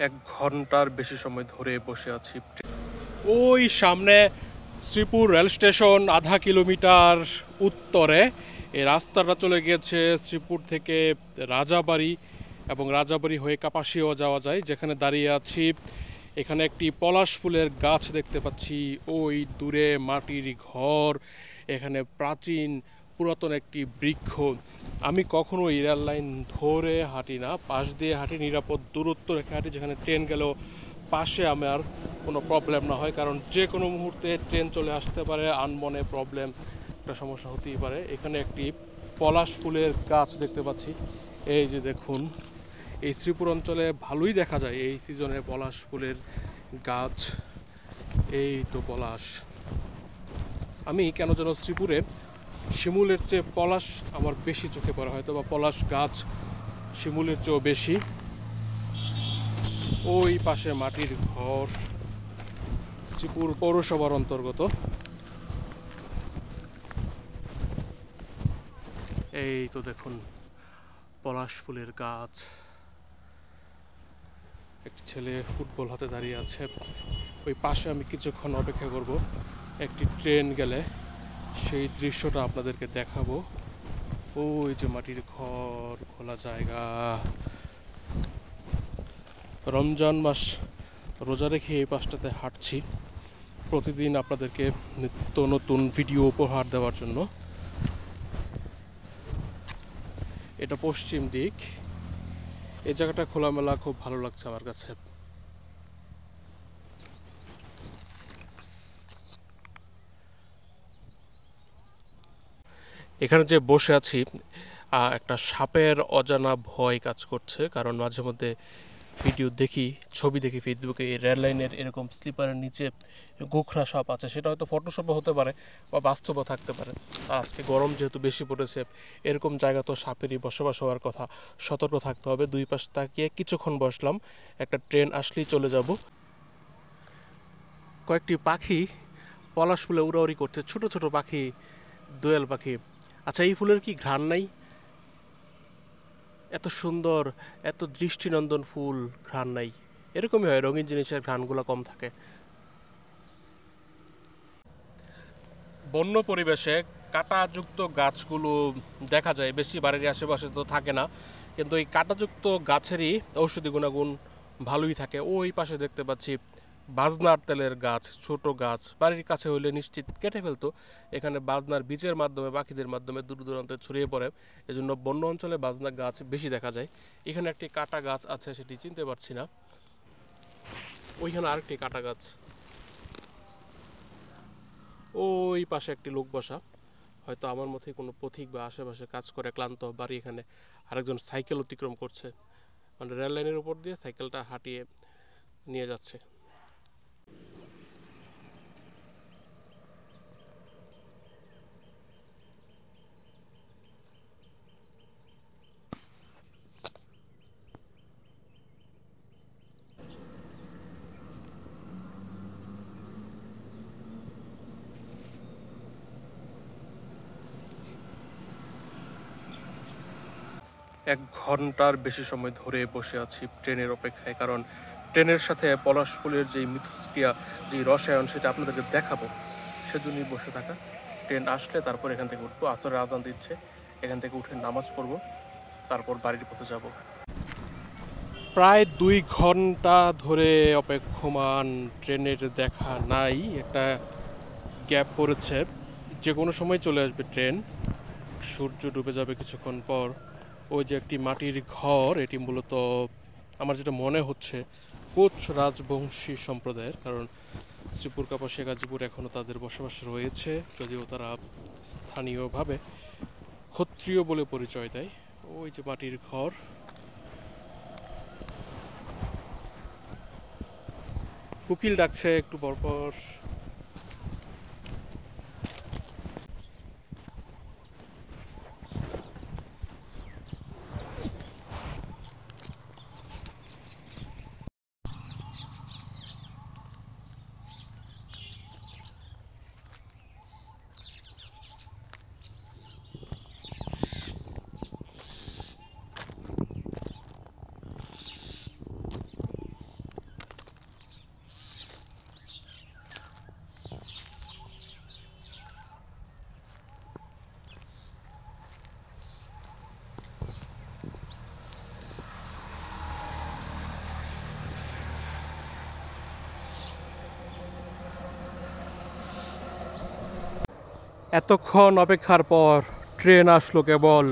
এক ঘন্টার বেশি সময় ধরে বসে আছি। ওই সামনে শ্রীপুর রেল স্টেশন, আধা কিলোমিটার উত্তরে এই রাস্তাটা চলে গিয়েছে শ্রীপুর থেকে রাজাবাড়ি, এবং রাজাবাড়ি হয়ে কাপাসিয়াও যাওয়া যায়। যেখানে দাঁড়িয়ে আছি এখানে একটি পলাশ ফুলের গাছ দেখতে পাচ্ছি, ওই দূরে মাটির ঘর, এখানে প্রাচীন পুরাতন একটি বৃক্ষ। আমি কখনো রেল লাইন ধরে হাঁটি না, পাশ দিয়ে হাঁটি, নিরাপদ দূরত্ব রেখে হাঁটি, যেখানে ট্রেন গেলেও পাশে আমার কোনো প্রবলেম না হয়, কারণ যে কোনো মুহূর্তে ট্রেন চলে আসতে পারে, আনমনে প্রবলেম, একটা সমস্যা হতেই পারে। এখানে একটি পলাশ ফুলের গাছ দেখতে পাচ্ছি, এই যে দেখুন, এই শ্রীপুর অঞ্চলে ভালোই দেখা যায় এই সিজনে পলাশ ফুলের গাছ। এই তো পলাশ। আমি কেন যেন শ্রীপুরে শিমুলের চেয়ে পলাশ আমার বেশি চোখে পড়ে, হয়তো বা পলাশ গাছ শিমুলের চেয়েও বেশি। ওই পাশে মাটির ঘর, শ্রীপুর পৌরসভার অন্তর্গত। এই তো দেখুন পলাশ ফুলের গাছ। একটি ছেলে ফুটবল হাতে দাঁড়িয়ে আছে। ওই পাশে আমি কিছুক্ষণ অপেক্ষা করব, একটি ট্রেন গেলে সেই দৃশ্যটা আপনাদেরকে দেখাবো। ওই যে মাটির ঘর, খোলা জায়গা। রমজান মাস রোজা রেখে এই পাশটাতে হাঁটছি প্রতিদিন আপনাদেরকে নিত্য নতুন ভিডিও উপহার দেওয়ার জন্য। এটা পশ্চিম দিক। এই জায়গাটা খোলামেলা, খুব ভালো লাগছে আমার কাছে। এখানে যে বসে আছি, একটা সাপের অজানা ভয় কাজ করছে, কারণ মাঝে মধ্যে ভিডিও দেখি, ছবি দেখি ফেসবুকে, এই রেল লাইনের এরকম স্লিপারের নিচে গোখরা সাপ আছে। সেটা হয়তো ফটোশপে হতে পারে বা বাস্তবও থাকতে পারে। আর আজকে গরম যেহেতু বেশি পড়েছে, এরকম জায়গা তো সাপেরই বসবাস হওয়ার কথা, সতর্ক থাকতে হবে। দুই পাশ তাকিয়ে কিছুক্ষণ বসলাম, একটা ট্রেন আসলেই চলে যাব। কয়েকটি পাখি পলাশ ফুলে উড়াউড়ি করছে, ছোট ছোট পাখি, দোয়েল পাখি। আচ্ছা, এই ফুলের কি ঘ্রাণ নাই? এত সুন্দর, এত দৃষ্টিনন্দন ফুল, ঘ্রাণ নাই। এরকমই হয়, রঙিন জিনিসের ঘ্রাণগুলো কম থাকে। বন্য পরিবেশে কাঁটাযুক্ত গাছগুলো দেখা যায়, বেশি বাড়ির আশেপাশে তো থাকে না, কিন্তু এই কাঁটাযুক্ত গাছেরই ঔষধি গুণাগুণ ভালোই থাকে। ওই পাশে দেখতে পাচ্ছি বাজনার তেলের গাছ, ছোট গাছ, বাড়ির কাছে হইলে নিশ্চিত কেটে ফেলতো। এখানে বাজনার বীজের মাধ্যমে, পাখিদের মাধ্যমে দূর দূরান্তে ছড়িয়ে পড়ে, এজন্য বন্য অঞ্চলে বাজনা গাছ বেশি দেখা যায়। এখানে একটি কাঁটা গাছ আছে, সেটি চিনতে পারছি না। ওইখানে আরেকটি কাঁটা গাছ। ওই পাশে একটি লোক বসা, হয়তো আমার মতোই কোনো পথিক বা আশেপাশে কাজ করে ক্লান্ত, বাড়ি এখানে আরেকজন সাইকেল অতিক্রম করছে, মানে রেল লাইনের উপর দিয়ে সাইকেলটা হাঁটিয়ে নিয়ে যাচ্ছে। এক ঘন্টার বেশি সময় ধরে বসে আছি ট্রেনের অপেক্ষায়, কারণ ট্রেনের সাথে পলাশ ফুলের যে মিথস্ক্রিয়া, যে রসায়ন, সেটা আপনাদেরকে দেখাবো, সেজন্যই বসে থাকা। ট্রেন আসলে তারপর এখান থেকে উঠবো, আসরের আজান দিচ্ছে, এখান থেকে উঠে নামাজ পড়বো, তারপর বাড়ির পথে যাব। প্রায় 2 ঘন্টা ধরে অপেক্ষমান, ট্রেনের দেখা নাই, একটা গ্যাপ পড়েছে, যে কোনো সময় চলে আসবে ট্রেন। সূর্য ডুবে যাবে কিছুক্ষণ পর। ওই যে একটি মাটির ঘর, এটি মূলত আমার যেটা মনে হচ্ছে কোচ রাজবংশী সম্প্রদায়ের, কারণ শ্রীপুর, কাপাসিয়া, গাজীপুর এখনও তাদের বসবাস রয়েছে, যদিও তারা স্থানীয়ভাবে ক্ষত্রিয় বলে পরিচয় দেয়। ওই যে মাটির ঘর। কোকিল ডাকছে একটু পরপর। এতক্ষণ অপেক্ষার পর ট্রেন আসলো কেবল।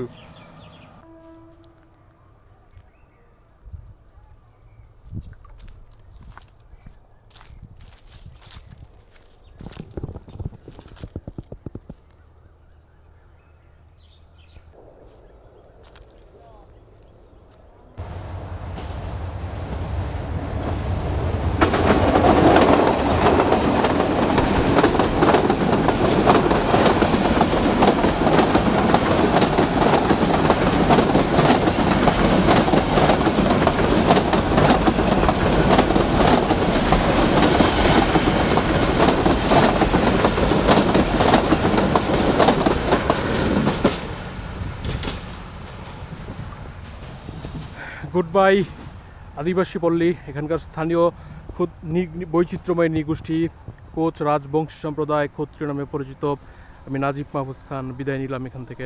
গুড বাই আদিবাসী পল্লী। এখানকার স্থানীয় বৈচিত্র্যময় নৃগোষ্ঠী কোচ রাজবংশী সম্প্রদায় ক্ষত্রিয় নামে পরিচিত। আমি নাজিব মাহফুজ খান বিদায় নিলাম এখান থেকে।